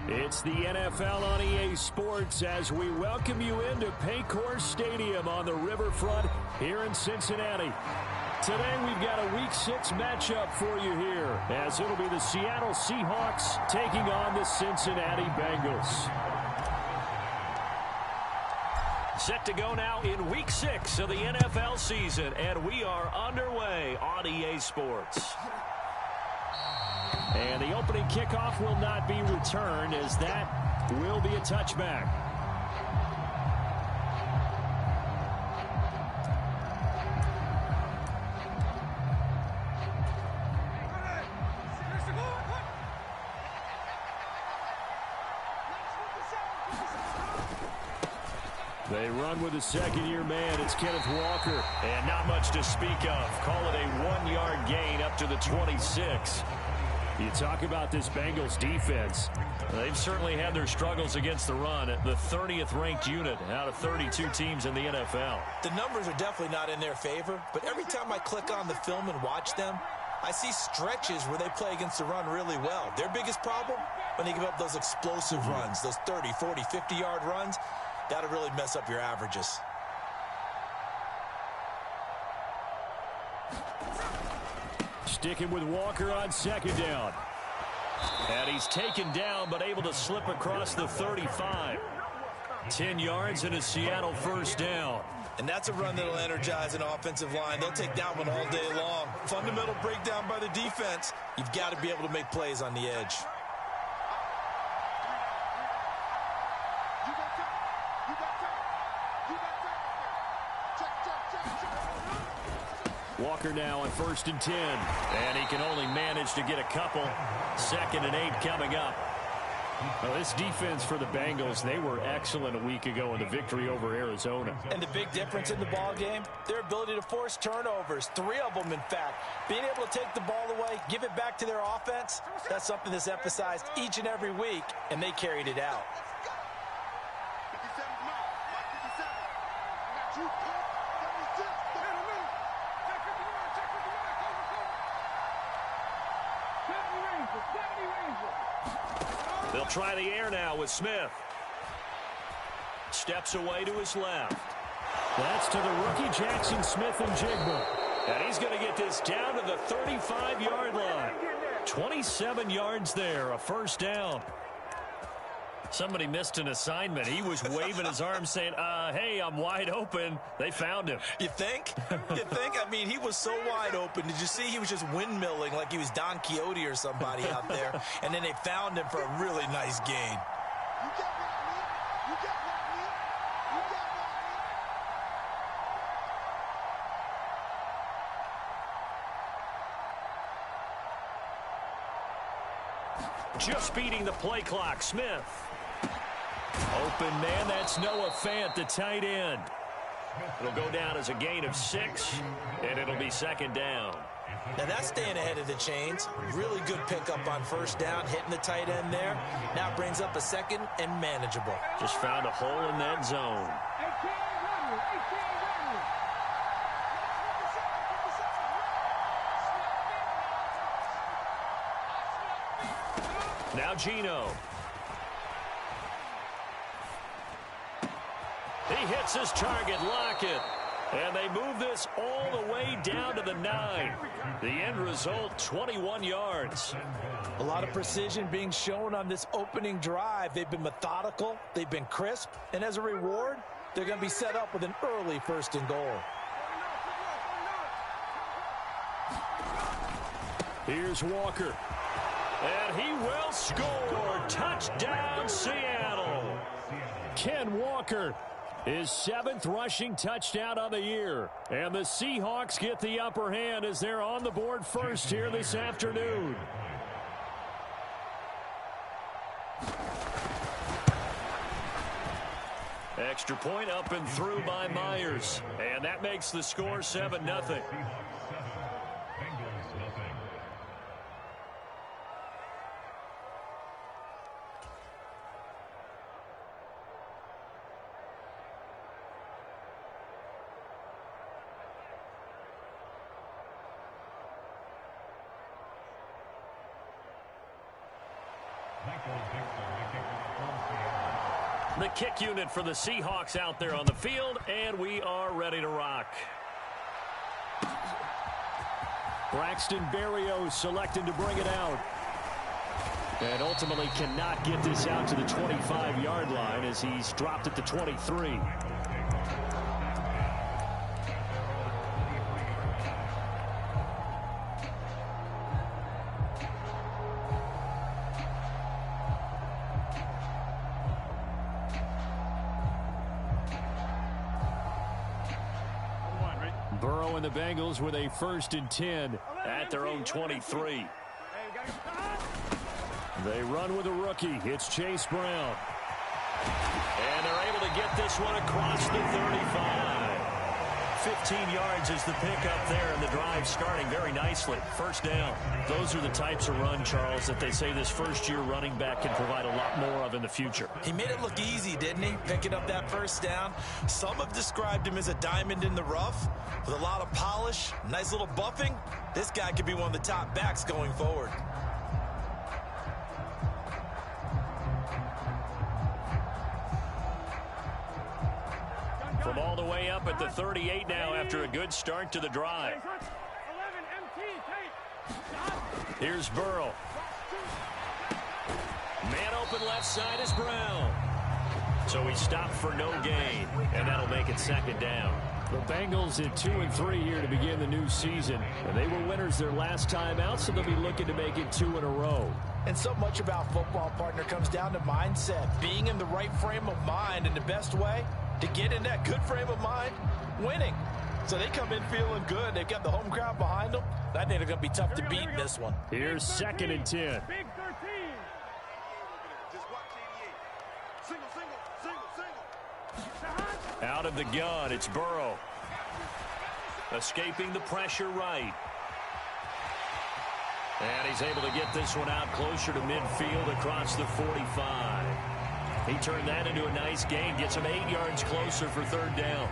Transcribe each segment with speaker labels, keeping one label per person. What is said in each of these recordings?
Speaker 1: It's the NFL on EA Sports as we welcome you into Paycor Stadium on the riverfront here in Cincinnati. Today we've got a Week 6 matchup for you here as it'll be the Seattle Seahawks taking on the Cincinnati Bengals. Set to go now in Week 6 of the NFL season, and we are underway on EA Sports. And the opening kickoff will not be returned as that will be a touchback. They run with a second-year man. It's Kenneth Walker. And not much to speak of. Call it a 1-yard gain up to the 26. You talk about this Bengals defense. They've certainly had their struggles against the run. The 30th ranked unit out of 32 teams in the NFL.
Speaker 2: The numbers are definitely not in their favor, but every time I click on the film and watch them, I see stretches where they play against the run really well. Their biggest problem, when they give up those explosive runs, those 30, 40, 50-yard runs, that'll really mess up your averages.
Speaker 1: Sticking with Walker on second down. And he's taken down but able to slip across the 35. 10 yards and a Seattle first down.
Speaker 2: And that's a run that'll energize an offensive line. They'll take that one all day long. Fundamental breakdown by the defense. You've got to be able to make plays on the edge.
Speaker 1: Walker now on 1st and 10. And he can only manage to get a couple. 2nd and 8 coming up. Well, this defense for the Bengals, they were excellent a week ago in the victory over Arizona.
Speaker 2: And the big difference in the ball game, their ability to force turnovers. 3 of them, in fact. Being able to take the ball away, give it back to their offense, that's something that's emphasized each and every week, and they carried it out.
Speaker 1: They'll try the air now with Smith. Steps away to his left. That's to the rookie Jackson Smith-Njigba. And he's going to get this down to the 35-yard line. 27 yards there, a first down. Somebody missed an assignment. He was waving his arms saying, hey, I'm wide open. They found him.
Speaker 2: You think? You think? I mean, he was so wide open. Did you see he was just windmilling like he was Don Quixote or somebody out there? And then they found him for a really nice gain.
Speaker 1: Just beating the play clock, Smith. Open man, that's Noah Fant, the tight end. It'll go down as a gain of 6, and it'll be 2nd down.
Speaker 2: Now that's staying ahead of the chains. Really good pickup on 1st down, hitting the tight end there. Now brings up a 2nd and manageable.
Speaker 1: Just found a hole in that zone. Now Geno. He hits his target, Lockett. And they move this all the way down to the 9. The end result, 21 yards.
Speaker 2: A lot of precision being shown on this opening drive. They've been methodical. They've been crisp. And as a reward, they're going to be set up with an early 1st and goal.
Speaker 1: Here's Walker. And he will score. Touchdown, Seattle. Ken Walker, his 7th rushing touchdown of the year. And the Seahawks get the upper hand as they're on the board first here this afternoon. Extra point up and through by Myers. And that makes the score 7-0. The kick unit for the Seahawks out there on the field, and we are ready to rock. Braxton Berrios selected to bring it out. And ultimately cannot get this out to the 25-yard line as he's dropped at the 23. Burrow and the Bengals with a 1st and 10 at their own 23. They run with a rookie. It's Chase Brown. And they're able to get this one across the 35. 15 yards is the pickup there, and the drive starting very nicely. 1st down. Those are the types of run, Charles, that they say this first-year running back can provide a lot more of in the future.
Speaker 2: He made it look easy, didn't he? Picking up that 1st down. Some have described him as a diamond in the rough with a lot of polish, nice little buffing. This guy could be one of the top backs going forward.
Speaker 1: From all the way up at the 38 now after a good start to the drive. Here's Burrow. Man open left side is Brown. So he stopped for no gain, and that'll make it 2nd down. The Bengals at 2-3 here to begin the new season. And they were winners their last time out, so they'll be looking to make it 2 in a row.
Speaker 2: And so much about football, partner, comes down to mindset. Being in the right frame of mind, and the best way to get in that good frame of mind, winning. So they come in feeling good. They've got the home crowd behind them. I think they're going to be tough to beat in this one.
Speaker 1: Here's 2nd and 10.
Speaker 3: Big 13. Just watch 88. Single.
Speaker 1: Out of the gun, it's Burrow. Escaping the pressure right. And he's able to get this one out closer to midfield across the 45. He turned that into a nice gain, gets him 8 yards closer for 3rd down.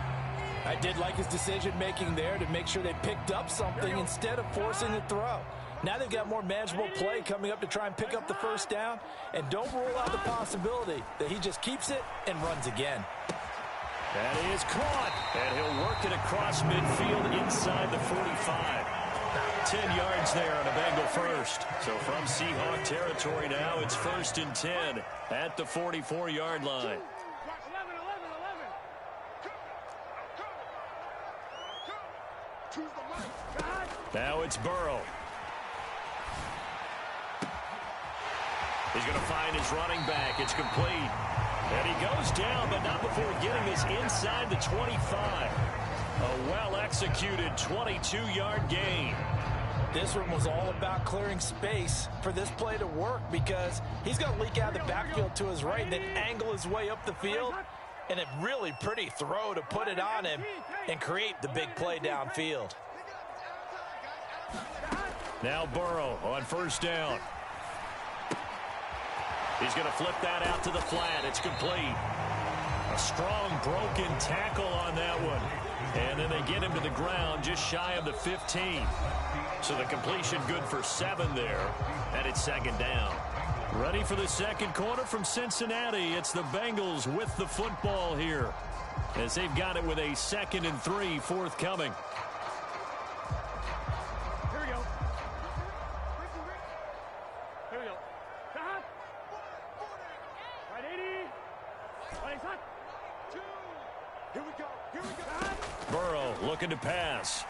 Speaker 2: I did like his decision-making there to make sure they picked up something instead of forcing the throw. Now they've got more manageable play coming up to try and pick up the 1st down. And don't rule out the possibility that he just keeps it and runs again.
Speaker 1: That is caught. And he'll work it across midfield inside the 45. 10 yards there on a Bengal 1st. So from Seahawk territory now, it's 1st and 10 at the 44-yard line.
Speaker 3: 11.
Speaker 1: Now it's Burrow. He's going to find his running back. It's complete. And he goes down, but not before getting this inside the 25. A well-executed 22-yard gain.
Speaker 2: This one was all about clearing space for this play to work because he's going to leak out of the backfield to his right and then angle his way up the field. And a really pretty throw to put it on him and create the big play downfield.
Speaker 1: Now Burrow on 1st down. He's going to flip that out to the flat. It's complete. A strong broken tackle on that one. And then they get him to the ground just shy of the 15. So the completion good for 7 there. And it's 2nd down. Ready for the 2nd quarter from Cincinnati. It's the Bengals with the football here, as they've got it with a 2nd and 3 forthcoming.
Speaker 3: Here we go. Here we go. Right 80. Right hot. 2. Here we go. Here we go.
Speaker 1: Burrow looking to pass.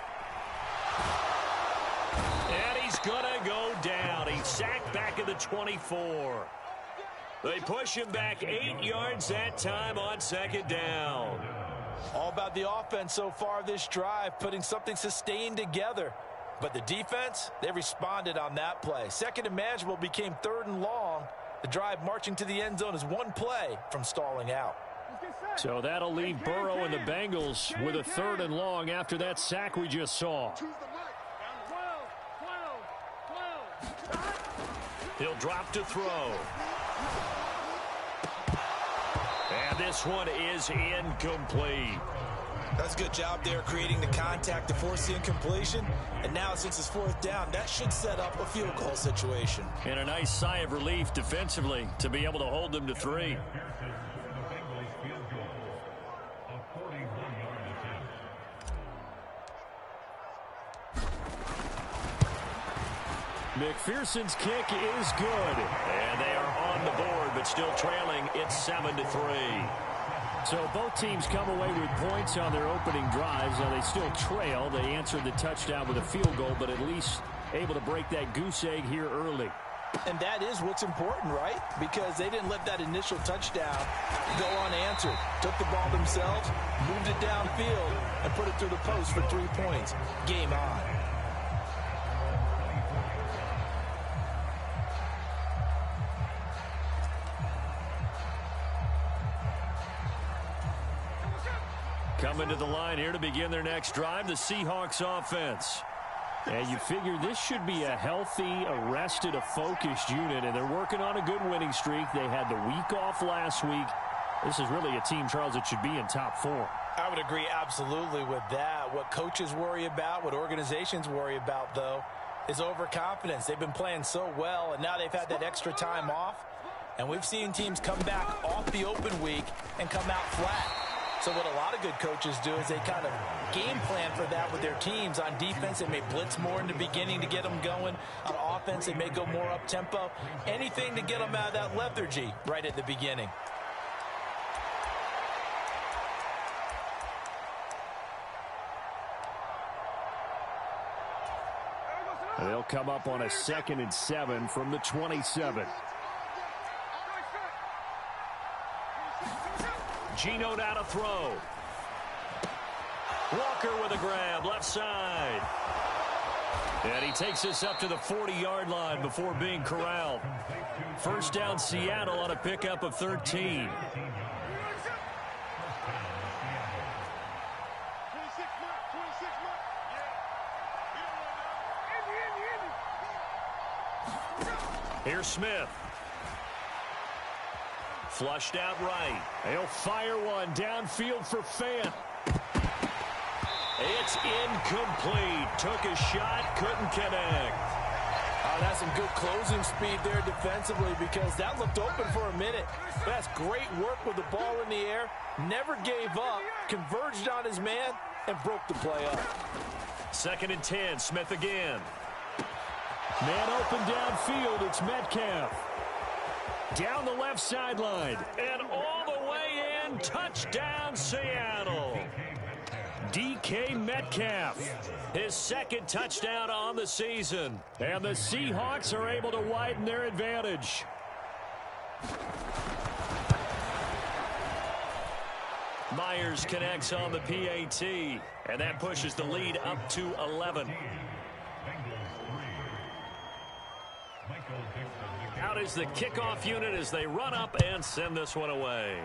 Speaker 1: And he's going to go down. He's sacked back at the 24. They push him back 8 yards that time on 2nd down.
Speaker 2: All about the offense so far this drive, putting something sustained together. But the defense, they responded on that play. 2nd and manageable became 3rd and long. The drive marching to the end zone is one play from stalling out.
Speaker 1: So that'll leave Burrow and the Bengals with a 3rd and long after that sack we just saw. He'll drop to throw. And this one is incomplete.
Speaker 2: That's a good job there creating the contact to force the incompletion. And now since it's 4th down, that should set up a field goal situation.
Speaker 1: And a nice sigh of relief defensively to be able to hold them to 3. McPherson's kick is good. And they are on the board, but still trailing. It's 7-3. So both teams come away with points on their opening drives. Now they still trail. They answered the touchdown with a field goal, but at least able to break that goose egg here early.
Speaker 2: And that is what's important, right? Because they didn't let that initial touchdown go unanswered. Took the ball themselves, moved it downfield, and put it through the post for 3 points. Game on.
Speaker 1: Coming to the line here to begin their next drive, the Seahawks offense. And you figure this should be a healthy, arrested, a focused unit, and they're working on a good winning streak. They had the week off last week. This is really a team, Charles, that should be in top 4.
Speaker 2: I would agree absolutely with that. What coaches worry about, what organizations worry about, though, is overconfidence. They've been playing so well, and now they've had that extra time off. And we've seen teams come back off the open week and come out flat. So what a lot of good coaches do is they kind of game plan for that with their teams. On defense, they may blitz more in the beginning to get them going. On offense, they may go more up-tempo. Anything to get them out of that lethargy right at the beginning.
Speaker 1: They'll come up on a 2nd and 7 from the 27. Geno now to throw. Walker with a grab, left side. And he takes us up to the 40-yard line before being corralled. First down, Seattle on a pickup of 13. Here's Smith. Flushed out right. He'll fire one downfield for Fant. It's incomplete. Took a shot, couldn't connect.
Speaker 2: Oh, that's some good closing speed there defensively because that looked open for a minute. That's great work with the ball in the air. Never gave up, converged on his man, and broke the play up.
Speaker 1: 2nd and 10, Smith again. Man open downfield, it's Metcalf. Down the left sideline, and all the way in, touchdown Seattle. DK Metcalf, his 2nd touchdown on the season. And the Seahawks are able to widen their advantage. Myers connects on the PAT, and that pushes the lead up to 11. Out is the kickoff unit as they run up and send this one away.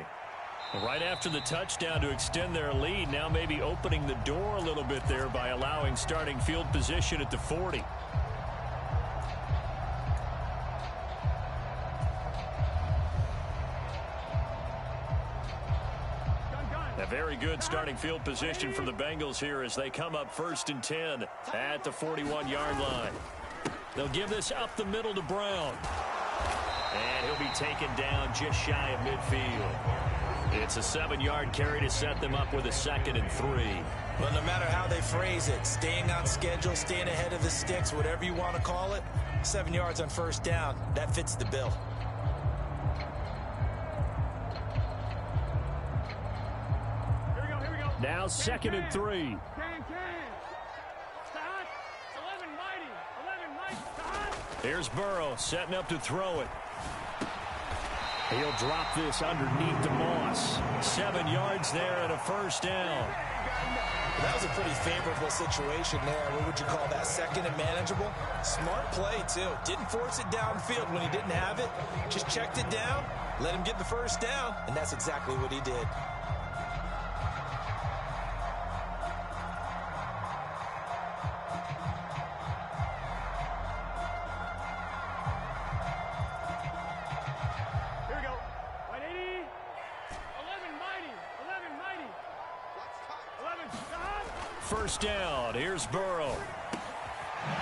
Speaker 1: Right after the touchdown to extend their lead, now maybe opening the door a little bit there by allowing starting field position at the 40. A very good starting field position for the Bengals here as they come up 1st and 10 at the 41-yard line. They'll give this up the middle to Brown. And he'll be taken down just shy of midfield. It's a 7-yard carry to set them up with a 2nd and 3.
Speaker 2: Well, no matter how they phrase it, staying on schedule, staying ahead of the sticks, whatever you want to call it, 7 yards on 1st down, that fits the bill.
Speaker 3: Here we go.
Speaker 1: Now 2nd and 3. Here's Burrow setting up to throw it. He'll drop this underneath the Moss. 7 yards there and a 1st down.
Speaker 2: That was a pretty favorable situation there. What would you call that? 2nd and manageable? Smart play, too. Didn't force it downfield when he didn't have it. Just checked it down, let him get the 1st down, and that's exactly what he did.
Speaker 1: First down. Here's Burrow.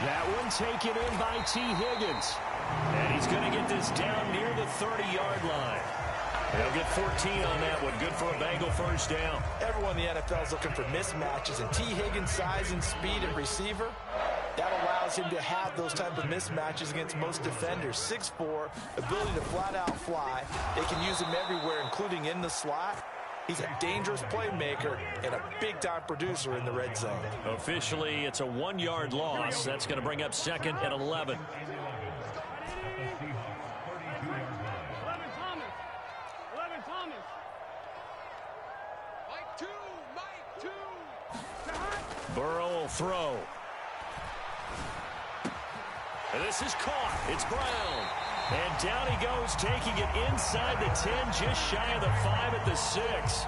Speaker 1: That one taken in by T. Higgins. And he's going to get this down near the 30-yard line. They'll get 14 on that one. Good for a Bengal 1st down.
Speaker 2: Everyone in the NFL is looking for mismatches, and T. Higgins' size and speed at receiver, that allows allows him to have those type of mismatches against most defenders. 6'4", ability to flat out fly. They can use him everywhere, including in the slot. He's a dangerous playmaker and a big-time producer in the red zone.
Speaker 1: Officially, it's a 1-yard loss. That's going to bring up second and 11. Burrow will throw. And this is caught. It's Brown. And down he goes, taking it inside the 10, just shy of the 5 at the 6.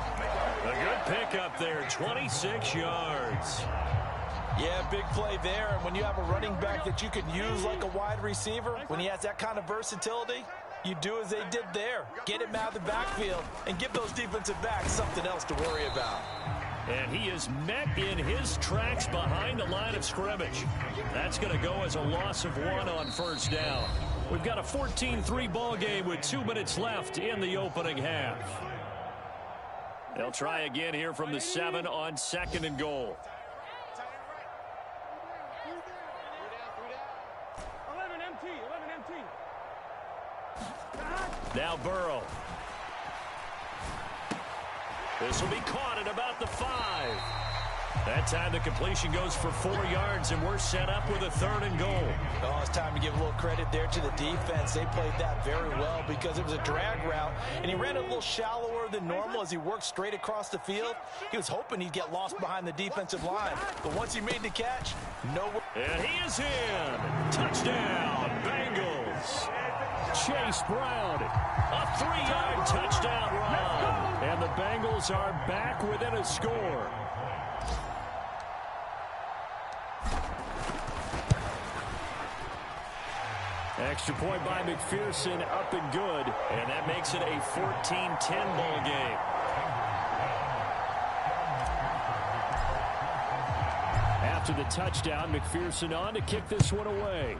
Speaker 1: A good pickup there, 26 yards.
Speaker 2: Yeah, big play there. And when you have a running back that you can use like a wide receiver, when he has that kind of versatility, you do as they did there. Get him out of the backfield and give those defensive backs something else to worry about.
Speaker 1: And he is met in his tracks behind the line of scrimmage. That's going to go as a loss of 1 on first down. We've got a 14-3 ball game with 2 minutes left in the opening half. They'll try again here from the 7 on 2nd and goal.
Speaker 3: 11 empty.
Speaker 1: Now Burrow. This will be caught at about the 5. That time the completion goes for 4 yards, and we're set up with a 3rd and goal.
Speaker 2: Oh, it's time to give a little credit there to the defense. They played that very well because it was a drag route, and he ran a little shallower than normal as he worked straight across the field. He was hoping he'd get lost behind the defensive line, but once he made the catch, nowhere.
Speaker 1: And he is in. Touchdown, Bengals. Chase Brown, a 3-yard touchdown run. And the Bengals are back within a score. Extra point by McPherson, up and good. And that makes it a 14-10 ball game. After the touchdown, McPherson on to kick this one away.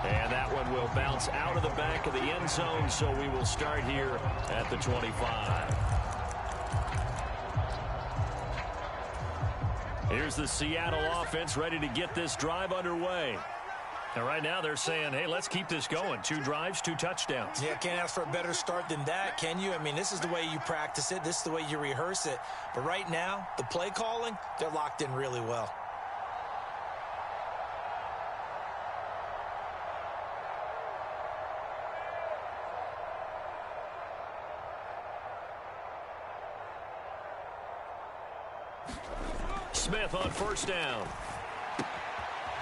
Speaker 1: And that one will bounce out of the back of the end zone, so we will start here at the 25. Here's the Seattle offense ready to get this drive underway. And right now they're saying, hey, let's keep this going. 2 drives, 2 touchdowns.
Speaker 2: Yeah, can't ask for a better start than that, can you? I mean, this is the way you practice it. This is the way you rehearse it. But right now, the play calling, they're locked in really well.
Speaker 1: Smith on first down.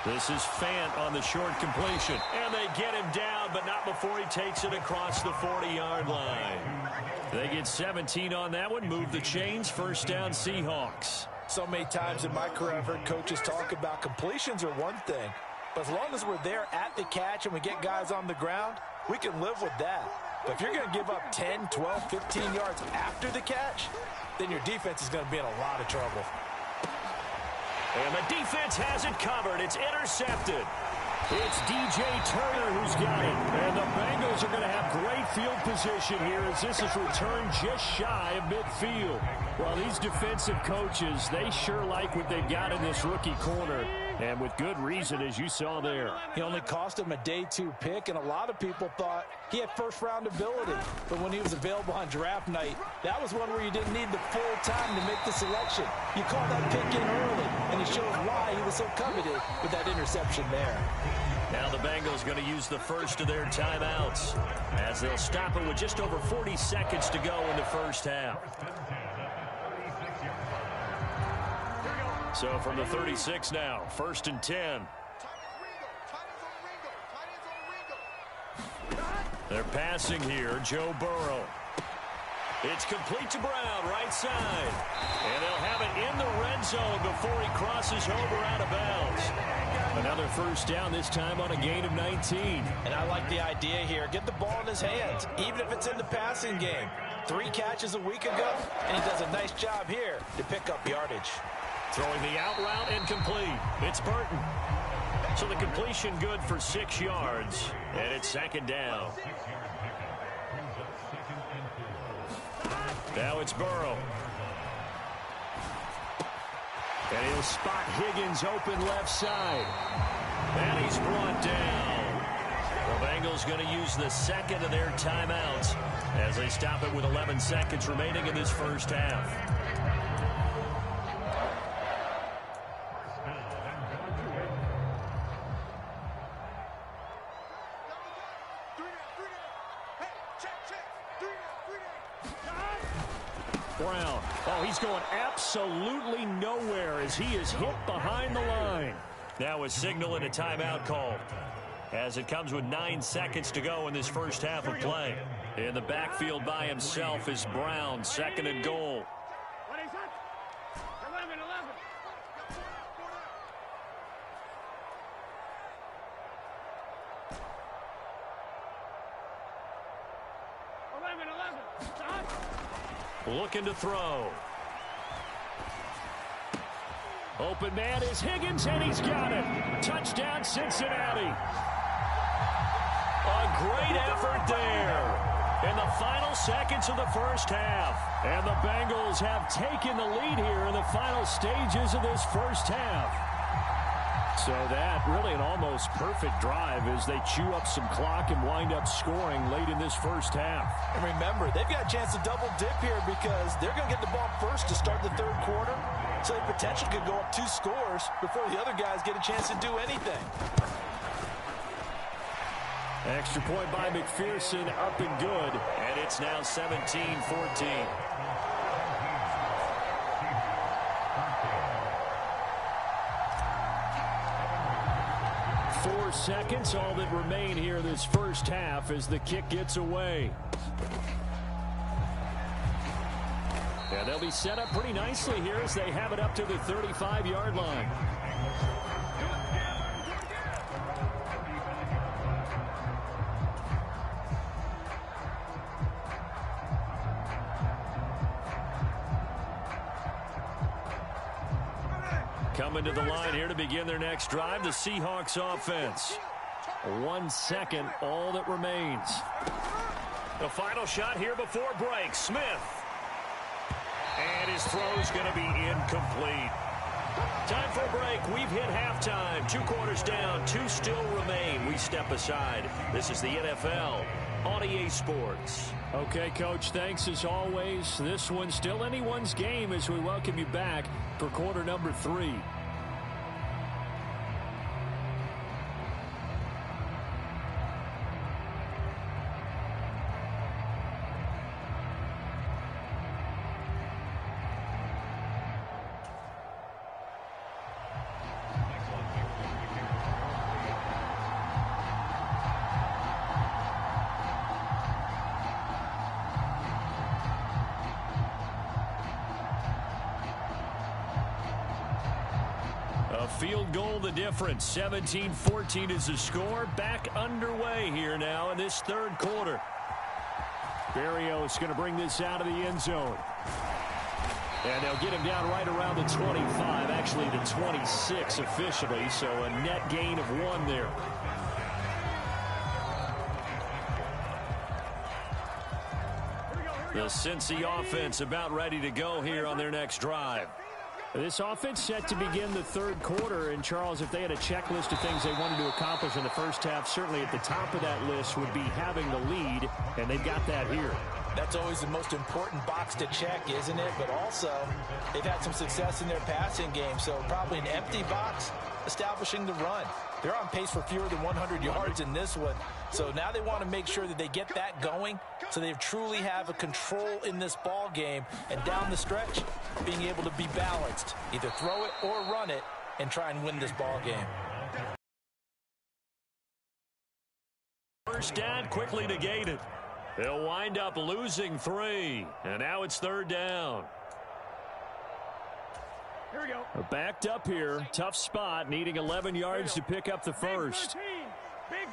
Speaker 1: This is Fant on the short completion. And they get him down, but not before he takes it across the 40-yard line. They get 17 on that one. Move the chains. First down, Seahawks.
Speaker 2: So many times in my career, I've heard coaches talk about completions are one thing. But as long as we're there at the catch and we get guys on the ground, we can live with that. But if you're going to give up 10, 12, 15 yards after the catch, then your defense is going to be in a lot of trouble.
Speaker 1: And the defense has it covered. It's intercepted. It's DJ Turner who's got it. And the Bengals are going to have great field position here as this is returned just shy of midfield. Well, these defensive coaches, they sure like what they've got in this rookie corner. And with good reason, as you saw there.
Speaker 2: He only cost him a day 2 pick, and a lot of people thought he had first-round ability. But when he was available on draft night, that was one where you didn't need the full time to make the selection. You called that pick in early, and it shows why he was so coveted with that interception there.
Speaker 1: Now the Bengals going to use the first of their timeouts as they'll stop it with just over 40 seconds to go in the first half. So from the 36 now, 1st and 10. They're passing here, Joe Burrow. It's complete to Brown, right side. And they'll have it in the red zone before he crosses over out of bounds. Another first down, this time on a gain of 19.
Speaker 2: And I like the idea here. Get the ball in his hands, even if it's in the passing game. 3 catches a week ago, and he does a nice job here to pick up yardage.
Speaker 1: Throwing the out route incomplete. It's Burton. So the completion good for 6 yards. And it's 2nd down. Now it's Burrow. And he'll spot Higgins open left side. And he's brought down. The Bengals going to use the second of their timeouts as they stop it with 11 seconds remaining in this first half. Brown. Oh, he's going absolutely nowhere as he is hit behind the line. Now a signal and a timeout call as it comes with 9 seconds to go in this first half of play. In the backfield by himself is Brown, second and goal. Looking to throw. Open man is Higgins, and he's got it. Touchdown, Cincinnati. A great effort there in the final seconds of the first half. And the Bengals have taken the lead here in the final stages of this first half. So that really an almost perfect drive as they chew up some clock and wind up scoring late in this first half.
Speaker 2: And remember, they've got a chance to double dip here because they're going to get the ball first to start the third quarter. So they potentially could go up 2 scores before the other guys get a chance to do anything.
Speaker 1: Extra point by McPherson, up and good. And it's now 17-14. 4 seconds, all that remain here this first half as the kick gets away. And they'll be set up pretty nicely here as they have it up to the 35-yard line. Coming to the line here to begin their next drive, the Seahawks offense. 1 second, all that remains. The final shot here before break. Smith. And his throw's going to be incomplete. Time for a break. We've hit halftime. 2 quarters down, 2 still remain. We step aside. This is the NFL on EA Sports. Okay, Coach, thanks as always. This one's still anyone's game as we welcome you back for quarter number 3. Field goal the difference. 17-14 is the score. Back underway here now in this third quarter. Berrios going to bring this out of the end zone. And they'll get him down right around the 25, actually the 26 officially, so a net gain of 1 there. The Cincy offense about ready to go here on their next drive. This offense set to begin the third quarter, and Charles, if they had a checklist of things they wanted to accomplish in the first half, certainly at the top of that list would be having the lead, and they've got that here.
Speaker 2: That's always the most important box to check, isn't it? But also, they've had some success in their passing game, so probably an empty box establishing the run. They're on pace for fewer than 100 yards in this one, so now they want to make sure that they get that going so they truly have a control in this ball game, and down the stretch, being able to be balanced, either throw it or run it, and try and win this ball game.
Speaker 1: First down quickly negated. They'll wind up losing 3, and now it's third down.
Speaker 3: Here we go.
Speaker 1: Backed up here, tough spot, needing 11 yards to pick up the first.
Speaker 3: Big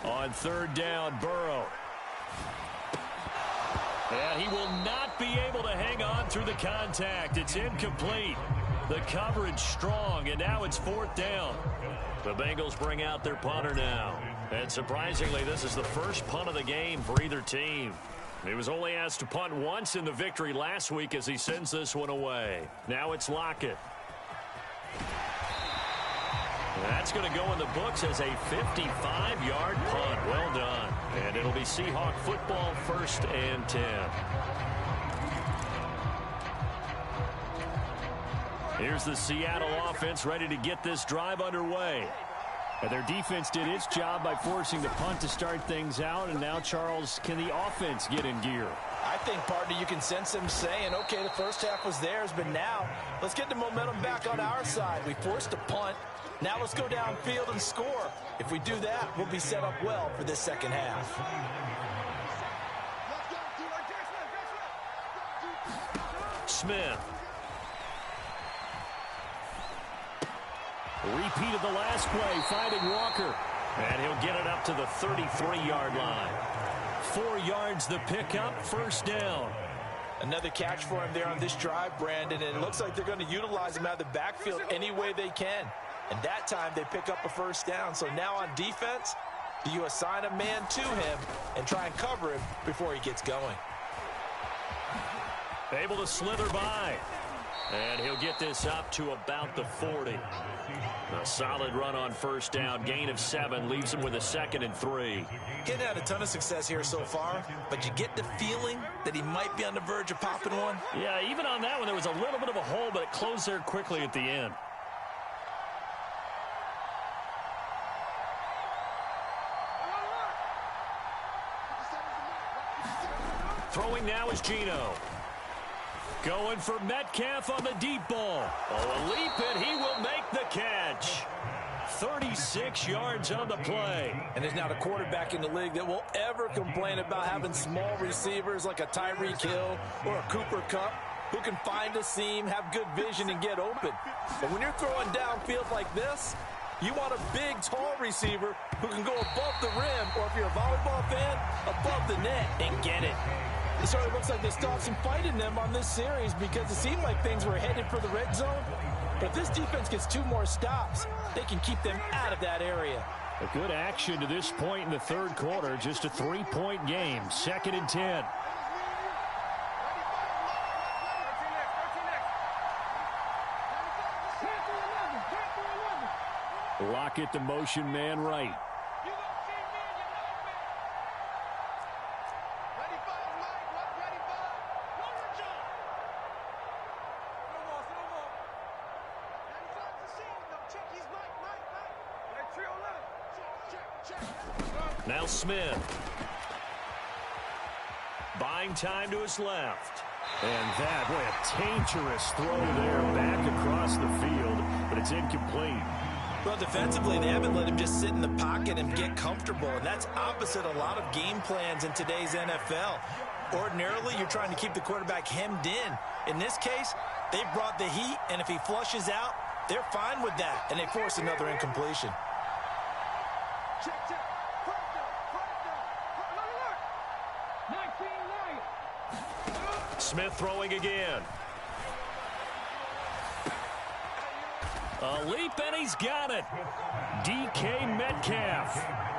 Speaker 3: 13.
Speaker 1: On third down, Burrow. And he will not be able to hang on through the contact. It's incomplete. The coverage strong, and now it's 4th down. The Bengals bring out their punter now. And surprisingly, this is the first punt of the game for either team. He was only asked to punt once in the victory last week as he sends this one away. Now it's Lockett. That's going to go in the books as a 55-yard punt. Well done. And it'll be Seahawk football, 1st and 10. Here's the Seattle offense ready to get this drive underway. And their defense did its job by forcing the punt to start things out. And now, Charles, can the offense get in gear?
Speaker 2: I think, partner, you can sense them saying, okay, the first half was theirs, but now let's get the momentum back on our side. We forced a punt. Now let's go downfield and score. If we do that, we'll be set up well for this second half.
Speaker 1: Smith. Repeat of the last play, finding Walker. And he'll get it up to the 33-yard line. 4 yards the pickup, 1st down.
Speaker 2: Another catch for him there on this drive, Brandon, and it looks like they're going to utilize him out of the backfield any way they can. And that time they pick up a 1st down. So now on defense, do you assign a man to him and try and cover him before he gets going?
Speaker 1: Able to slither by. And he'll get this up to about the 40. A solid run on 1st down. Gain of 7 leaves him with a 2nd and 3.
Speaker 2: He hadn't had a ton of success here so far, but you get the feeling that he might be on the verge of popping one.
Speaker 1: Yeah, even on that one, there was a little bit of a hole, but it closed there quickly at the end. Throwing now is Geno. Going for Metcalf on the deep ball. Oh, a leap, and he will make the catch. 36 yards on the play.
Speaker 2: And there's not a quarterback in the league that will ever complain about having small receivers like a Tyreek Hill or a Cooper Kupp who can find a seam, have good vision, and get open. But when you're throwing downfield like this, you want a big, tall receiver who can go above the rim, or if you're a volleyball fan, above the net and get it. It certainly looks like they stopped some fight in them on this series because it seemed like things were headed for the red zone. But if this defense gets 2 more stops, they can keep them out of that area.
Speaker 1: A good action to this point in the 3rd quarter. Just a 3-point game. 2nd and 10. Lockett, the motion man right. Now Smith. Buying time to his left. And that, boy, a dangerous throw there back across the field, but it's incomplete.
Speaker 2: Well, defensively, they haven't let him just sit in the pocket and get comfortable, and that's opposite a lot of game plans in today's NFL. Ordinarily, you're trying to keep the quarterback hemmed in. In this case, they brought the heat, and if he flushes out, they're fine with that, and they force another incompletion.
Speaker 1: Smith throwing again. A leap, and he's got it. DK Metcalf.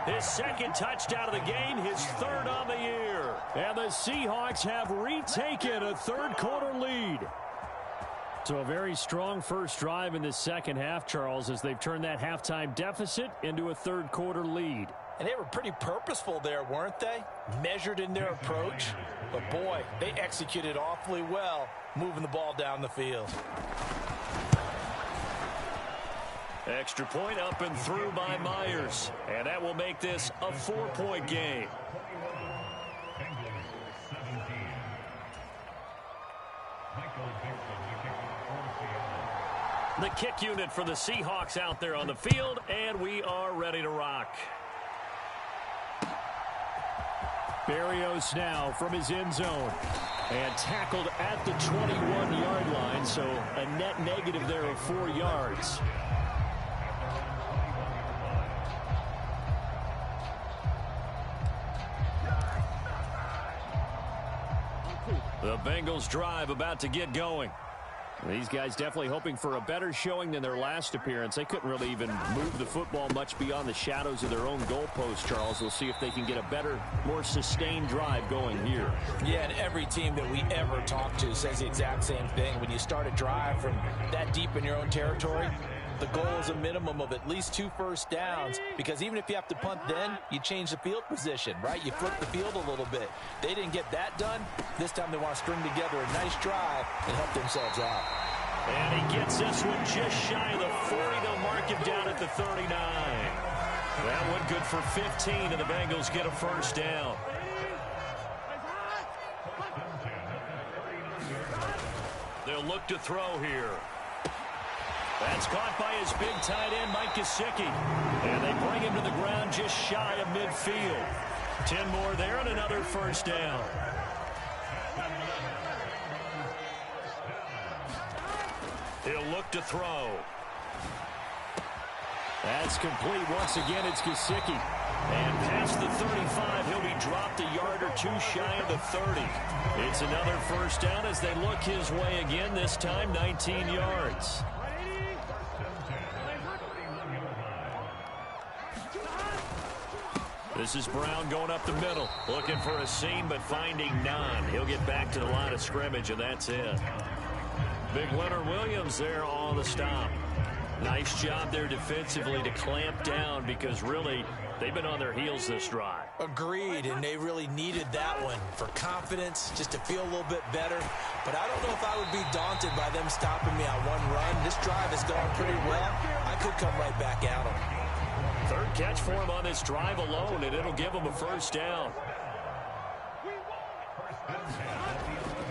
Speaker 1: His 2nd touchdown of the game, his 3rd on the year. And the Seahawks have retaken a 3rd quarter lead. So a very strong first drive in the second half, Charles, as they've turned that halftime deficit into a 3rd quarter lead.
Speaker 2: And they were pretty purposeful there, weren't they? Measured in their approach. But, boy, they executed awfully well moving the ball down the field.
Speaker 1: Extra point up and through by Myers. And that will make this a 4-point game. The kick unit for the Seahawks out there on the field, and we are ready to rock. Berrios now from his end zone. And tackled at the 21-yard line, so a net negative there of 4 yards. The Bengals drive about to get going. These guys definitely hoping for a better showing than their last appearance. They couldn't really even move the football much beyond the shadows of their own goalpost, Charles. We'll see if they can get a better, more sustained drive going here.
Speaker 2: Yeah, and every team that we ever talk to says the exact same thing. When you start a drive from that deep in your own territory, the goal is a minimum of at least 2 first downs, because even if you have to punt then, you change the field position, right? You flip the field a little bit. They didn't get that done. This time they want to string together a nice drive and help themselves out.
Speaker 1: And he gets this one just shy of the 40. They'll mark him down at the 39. That one good for 15, and the Bengals get a first down. They'll look to throw here. That's caught by his big tight end, Mike Gesicki. And they bring him to the ground just shy of midfield. 10 more there and another first down. He'll look to throw. That's complete. Once again, it's Gesicki. And past the 35, he'll be dropped a yard or two shy of the 30. It's another first down as they look his way again, this time 19 yards. This is Brown going up the middle, looking for a seam, but finding none. He'll get back to the line of scrimmage, and that's it. Big Leonard Williams there on the stop. Nice job there defensively to clamp down, because really they've been on their heels this drive.
Speaker 2: Agreed, and they really needed that one for confidence, just to feel a little bit better. But I don't know if I would be daunted by them stopping me on one run. This drive is going pretty well. I could come right back at them.
Speaker 1: Third catch for him on this drive alone, and it'll give him a first down.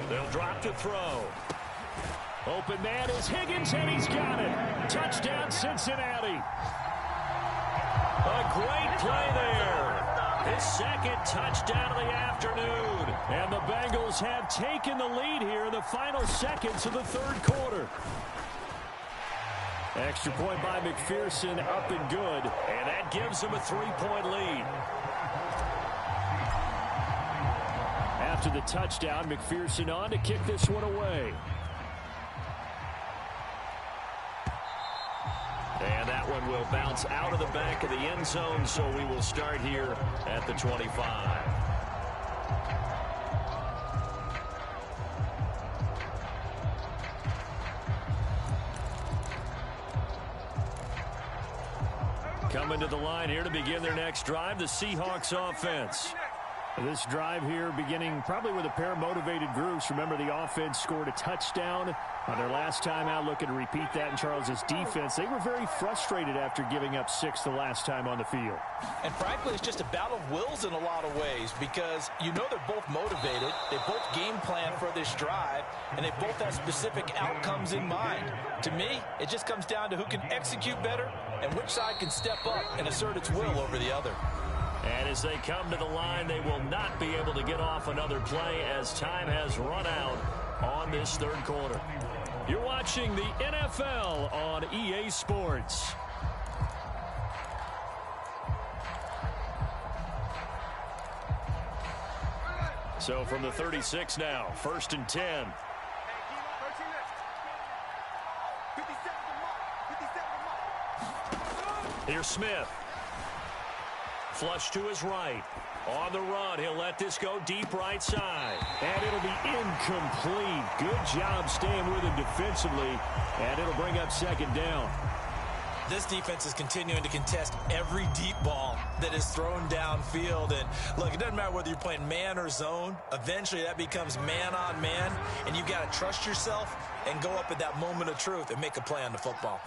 Speaker 1: They'll drop to throw. Open man is Higgins, and he's got it. Touchdown, Cincinnati. A great play there. His second touchdown of the afternoon. And the Bengals have taken the lead here in the final seconds of the third quarter. Extra point by McPherson, up and good. And that gives them a 3-point lead. After the touchdown, McPherson on to kick this one away. And that one will bounce out of the back of the end zone, so we will start here at the 25. Coming to the line here to begin their next drive, the Seahawks offense. This drive here beginning probably with a pair of motivated groups. Remember, the offense scored a touchdown on their last time out. Looking to repeat that in Charles's defense. They were very frustrated after giving up 6 the last time on the field.
Speaker 2: And frankly, it's just a battle of wills in a lot of ways, because you know they're both motivated. They both game plan for this drive, and they both have specific outcomes in mind. To me, it just comes down to who can execute better and which side can step up and assert its will over the other.
Speaker 1: And as they come to the line, they will not be able to get off another play as time has run out on this third quarter. You're watching the NFL on EA Sports. So from the 36 now, 1st and 10. Here's Smith. Flush to his right. On the run, he'll let this go deep right side. And it'll be incomplete. Good job staying with him defensively. And it'll bring up second down.
Speaker 2: This defense is continuing to contest every deep ball that is thrown downfield. And look, it doesn't matter whether you're playing man or zone. Eventually that becomes man on man. And you've got to trust yourself and go up at that moment of truth and make a play on the football.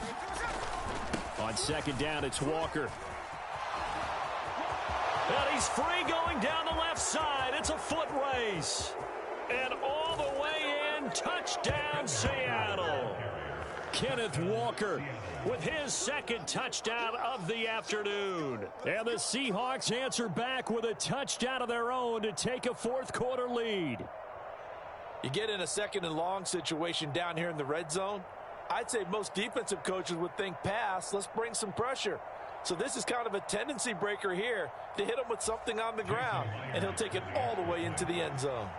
Speaker 1: On second down, it's Walker. And he's free going down the left side. It's a foot race. And all the way in, touchdown Seattle. Kenneth Walker with his second touchdown of the afternoon. And the Seahawks answer back with a touchdown of their own to take a fourth quarter lead.
Speaker 2: You get in a second and long situation down here in the red zone. I'd say most defensive coaches would think pass. Let's bring some pressure. So this is kind of a tendency breaker here to hit him with something on the ground, and he'll take it all the way into the end zone.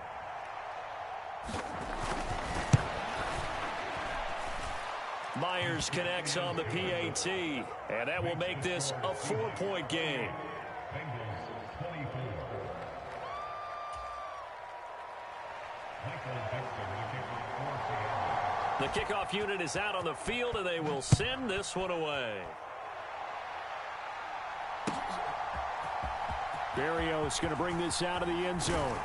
Speaker 1: Myers connects on the PAT, and that will make this a 4-point game. The kickoff unit is out on the field, and they will send this one away. Berrios going to bring this out of the end zone.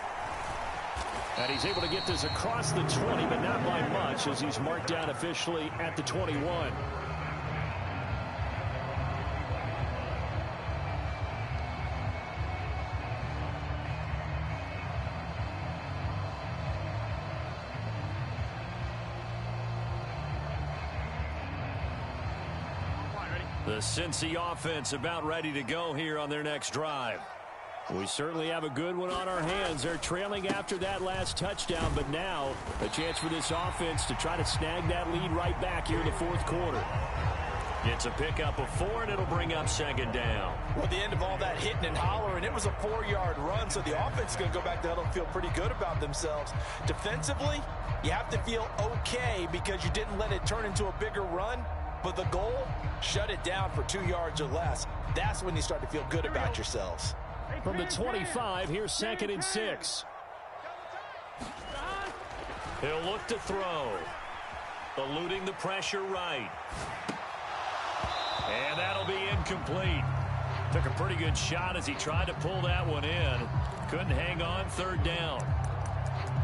Speaker 1: And he's able to get this across the 20, but not by much, as he's marked down officially at the 21. The Cincy offense about ready to go here on their next drive. We certainly have a good one on our hands. They're trailing after that last touchdown, but now a chance for this offense to try to snag that lead right back here in the fourth quarter. It's a pickup of 4, and it'll bring up second down.
Speaker 2: Well, at the end of all that hitting and hollering, it was a 4-yard run, so the offense is going to go back to huddle and feel pretty good about themselves. Defensively, you have to feel okay because you didn't let it turn into a bigger run, but the goal, shut it down for 2 yards or less. That's when you start to feel good about yourselves.
Speaker 1: From the 25, here's 2nd and 6. He'll look to throw. Eluding the pressure right. And that'll be incomplete. Took a pretty good shot as he tried to pull that one in. Couldn't hang on, 3rd down.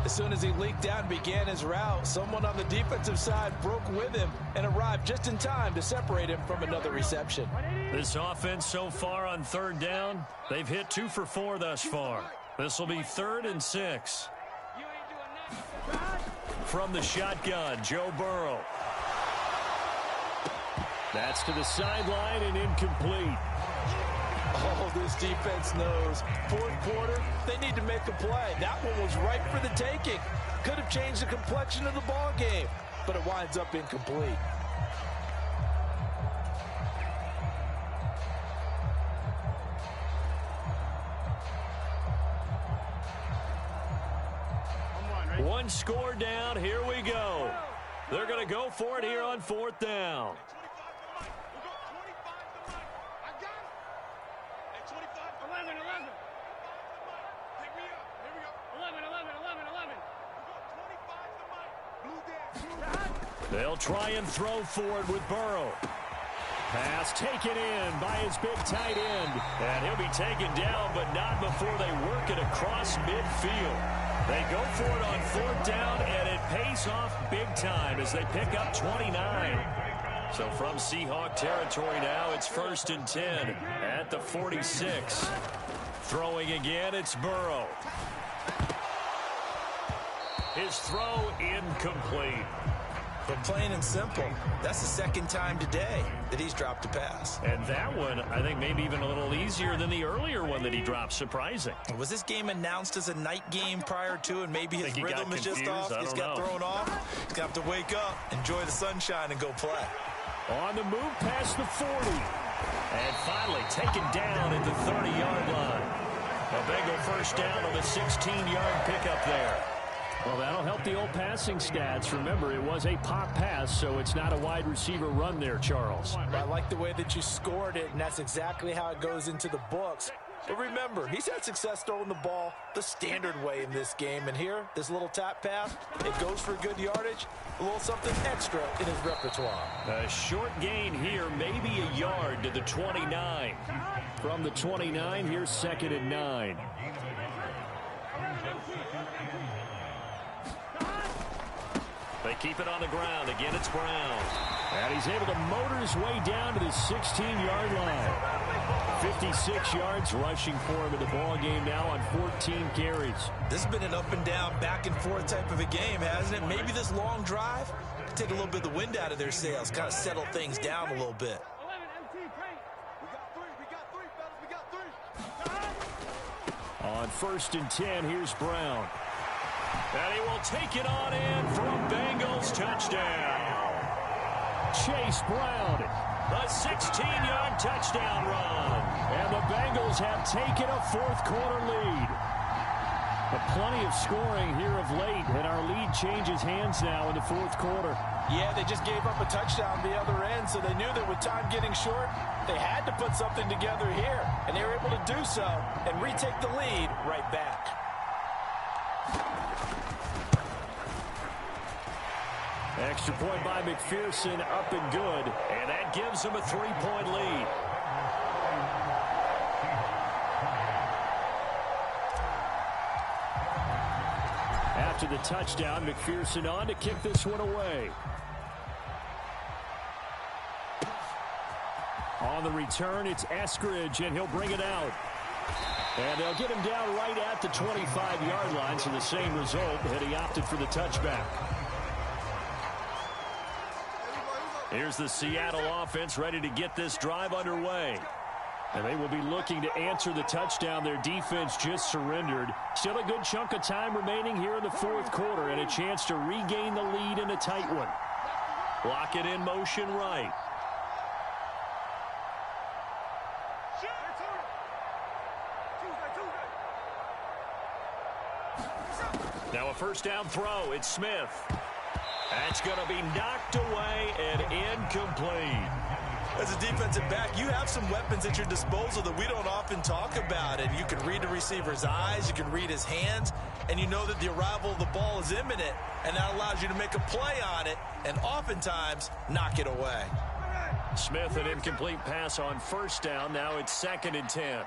Speaker 2: As soon as he leaked out and began his route, someone on the defensive side broke with him and arrived just in time to separate him from another reception.
Speaker 1: This offense so far on 3rd down, they've hit 2 for 4 thus far. This will be 3rd and 6. From the shotgun, Joe Burrow. That's to the sideline and incomplete.
Speaker 2: Oh, this defense knows. 4th quarter, they need to make a play. That one was ripe for the taking. Could have changed the complexion of the ball game, but it winds up incomplete.
Speaker 1: One score down. Here we go. They're going to go for it here on 4th down. They'll try and throw for it with Burrow. Pass taken in by his big tight end. And he'll be taken down, but not before they work it across midfield. They go for it on 4th down, and it pays off big time as they pick up 29. So from Seahawk territory now, it's 1st and 10 at the 46. Throwing again, it's Burrow. His throw incomplete.
Speaker 2: But plain and simple, that's the 2nd time today that he's dropped a pass.
Speaker 1: And that one, I think, maybe even a little easier than the earlier one that he dropped. Surprising.
Speaker 2: Was this game announced as a night game prior to, and maybe his rhythm is just off? He's got thrown off. He's going to have to wake up, enjoy the sunshine, and go play.
Speaker 1: On the move past the 40. And finally taken down at the 30-yard line. A Bengal first down on the 16-yard pickup there. Well, that'll help the old passing stats. Remember, it was a pop pass, so it's not a wide receiver run there, Charles.
Speaker 2: I like the way that you scored it, and that's exactly how it goes into the books. But remember, he's had success throwing the ball the standard way in this game. And here, this little tap pass, it goes for good yardage, a little something extra in his repertoire.
Speaker 1: A short gain here, maybe a yard to the 29. From the 29, here's 2nd and 9. They keep it on the ground. Again, it's Brown. And he's able to motor his way down to the 16-yard line. 56 yards rushing for him in the ball game now on 14 carries.
Speaker 2: This has been an up and down, back and forth type of a game, hasn't it? Maybe this long drive could take a little bit of the wind out of their sails, kind of settle things down a little bit.
Speaker 1: On 1st and 10, here's Brown. And he will take it on in for a Bengals touchdown. Chase Brown, a 16-yard touchdown run. And the Bengals have taken a 4th quarter lead. But plenty of scoring here of late, and our lead changes hands now in the fourth quarter.
Speaker 4: Yeah, they just gave up a touchdown the other end, so they knew that with time getting short, they had to put something together here, and they were able to do so and retake the lead right back.
Speaker 1: Extra point by McPherson, up and good, and that gives them a 3-point lead. After the touchdown, McPherson on to kick this one away. On the return, it's Eskridge, and he'll bring it out. And they'll get him down right at the 25-yard line, so the same result, had he opted for the touchback. Here's the Seattle offense ready to get this drive underway. And they will be looking to answer the touchdown their defense just surrendered. Still a good chunk of time remaining here in the fourth quarter and a chance to regain the lead in a tight one. Block it in motion right. Now a first down throw. It's Smith. That's going to be knocked away and incomplete.
Speaker 2: As a defensive back, you have some weapons at your disposal that we don't often talk about. And you can read the receiver's eyes, you can read his hands, and you know that the arrival of the ball is imminent. And that allows you to make a play on it and oftentimes knock it away.
Speaker 1: Smith, an incomplete pass on first down. Now it's 2nd and 10.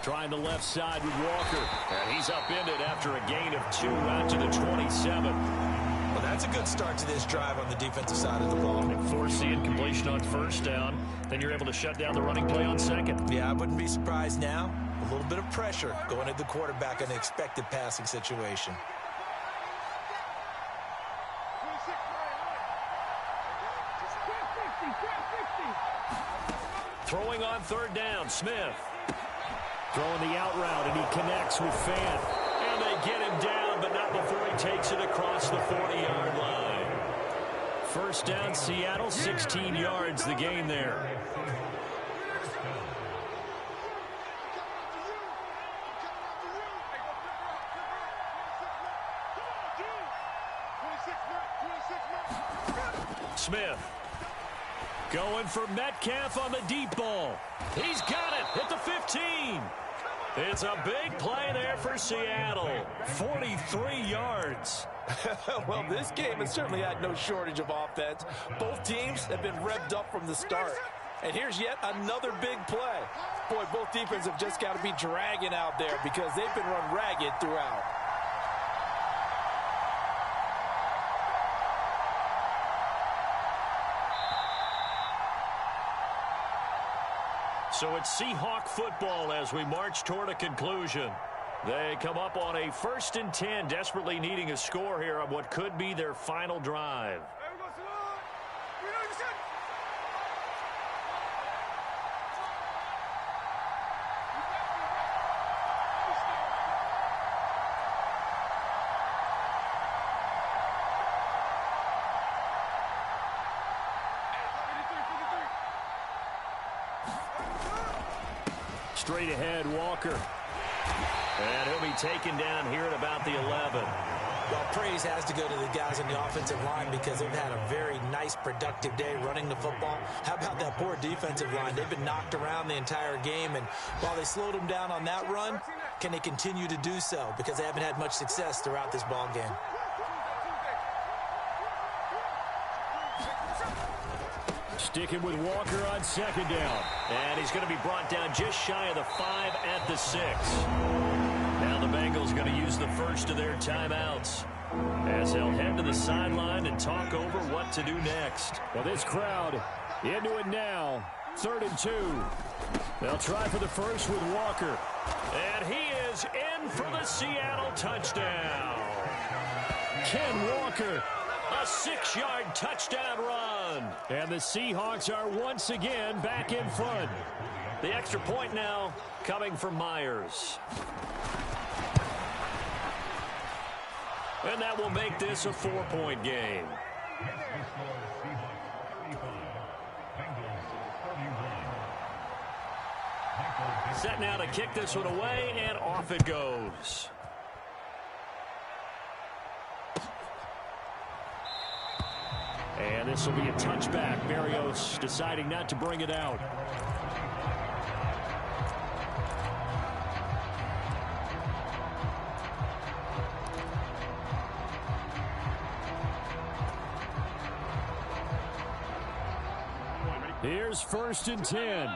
Speaker 1: Trying the left side with Walker. And he's upended after a gain of 2 out to the 27.
Speaker 2: Well, that's a good start to this drive on the defensive side of the ball.
Speaker 1: And force the incompletion on first down. Then you're able to shut down the running play on second.
Speaker 2: Yeah, I wouldn't be surprised now. A little bit of pressure going at the quarterback in an expected passing situation.
Speaker 1: Throwing on third down, Smith. Throwing the out route, and he connects with Fant. And they get him down, but not before he takes it across the 40-yard line. First down, Seattle, 16 yards, the gain there. Smith. Going for Metcalf on the deep ball. He's got it at the 15. It's a big play there for Seattle. 43 yards.
Speaker 4: Well, this game has certainly had no shortage of offense. Both teams have been revved up from the start. And here's yet another big play. Boy, both defenses have just got to be dragging out there because they've been run ragged throughout.
Speaker 1: So it's Seahawk football as we march toward a conclusion. They come up on a 1st and 10, desperately needing a score here on what could be their final drive. Straight ahead, Walker. And he'll be taken down here at about the 11.
Speaker 2: Well, praise has to go to the guys on the offensive line because they've had a very nice, productive day running the football. How about that poor defensive line? They've been knocked around the entire game, and while they slowed them down on that run, can they continue to do so? Because they haven't had much success throughout this ball game.
Speaker 1: Sticking with Walker on 2nd down. And he's going to be brought down just shy of the 5 at the 6. Now the Bengals going to use the first of their timeouts as they'll head to the sideline and talk over what to do next. Well, this crowd into it now. 3rd and 2. They'll try for the first with Walker. And he is in for the Seattle touchdown. Ken Walker. A 6-yard touchdown run. And the Seahawks are once again back in front. The extra point now coming from Myers. And that will make this a 4-point game. Set now to kick this one away, and off it goes. And this will be a touchback. Berrios deciding not to bring it out. Here's 1st and 10.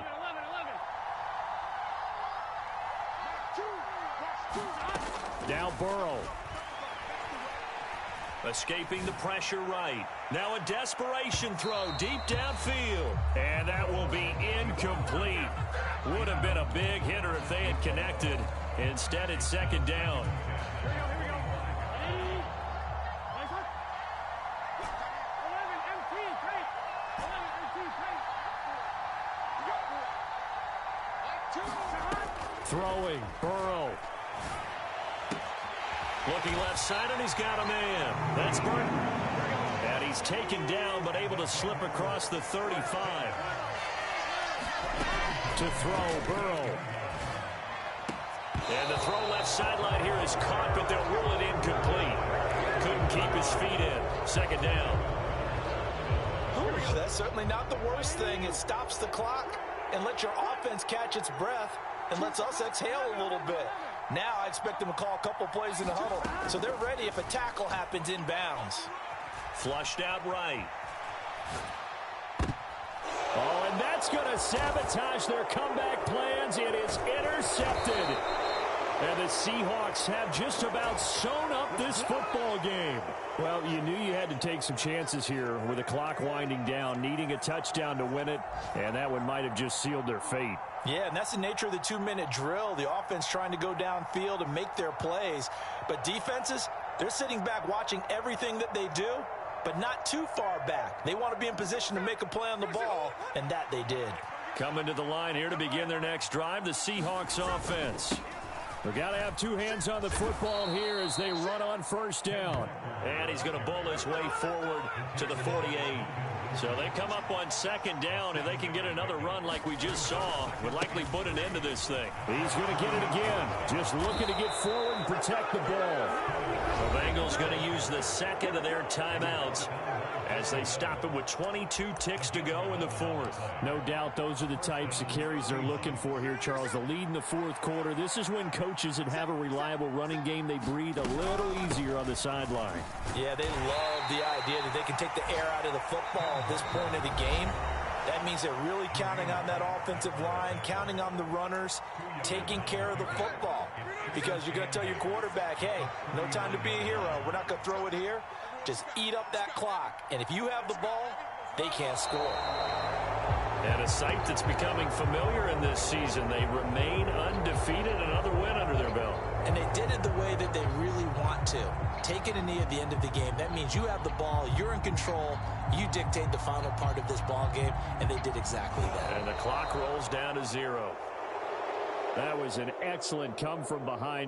Speaker 1: Now Burrow. Escaping the pressure right. Now a desperation throw deep downfield. And that will be incomplete. Would have been a big hitter if they had connected. Instead, it's 2nd down. Throwing, Burrow. Looking left side, and he's got a man. That's Burton. And he's taken down, but able to slip across the 35. To throw, Burrow. And the throw left sideline here is caught, but they'll rule it incomplete. Couldn't keep his feet in. 2nd down.
Speaker 4: Ooh, that's certainly not the worst thing. It stops the clock and lets your offense catch its breath and lets us exhale a little bit. Now I expect them to call a couple plays in the huddle, so they're ready if a tackle happens inbounds.
Speaker 1: Flushed out right. Oh, and that's going to sabotage their comeback plans. It is intercepted. And the Seahawks have just about sewn up this football game. Well, you knew you had to take some chances here with the clock winding down, needing a touchdown to win it, and that one might have just sealed their fate.
Speaker 4: Yeah, and that's the nature of the 2-minute drill. The offense trying to go downfield and make their plays. But defenses, they're sitting back watching everything that they do, but not too far back. They want to be in position to make a play on the ball, and that they did.
Speaker 1: Coming to the line here to begin their next drive, the Seahawks offense. They've got to have two hands on the football here as they run on 1st down. And he's going to bull his way forward to the 48. So they come up on 2nd down, and they can get another run like we just saw. Would likely put an end to this thing. He's going to get it again. Just looking to get forward and protect the ball. The Bengals going to use the 2nd of their timeouts as they stop it with 22 ticks to go in the 4th. No doubt those are the types of carries they're looking for here, Charles. The lead in the 4th quarter. This is when coaches that have a reliable running game, they breathe a little easier on the sideline.
Speaker 4: Yeah, they love the idea that they can take the air out of the football at this point of the game. That means they're really counting on that offensive line, counting on the runners, taking care of the football. Because you're going to tell your quarterback, hey, no time to be a hero. We're not going to throw it here. Just eat up that clock. And if you have the ball, they can't score.
Speaker 1: And a sight that's becoming familiar in this season. They remain undefeated, another win under their belt.
Speaker 4: And they did it the way that they really want to. Taking a knee at the end of the game. That means you have the ball, you're in control, you dictate the final part of this ball game, and they did exactly that.
Speaker 1: And the clock rolls down to 0. That was an excellent come from behind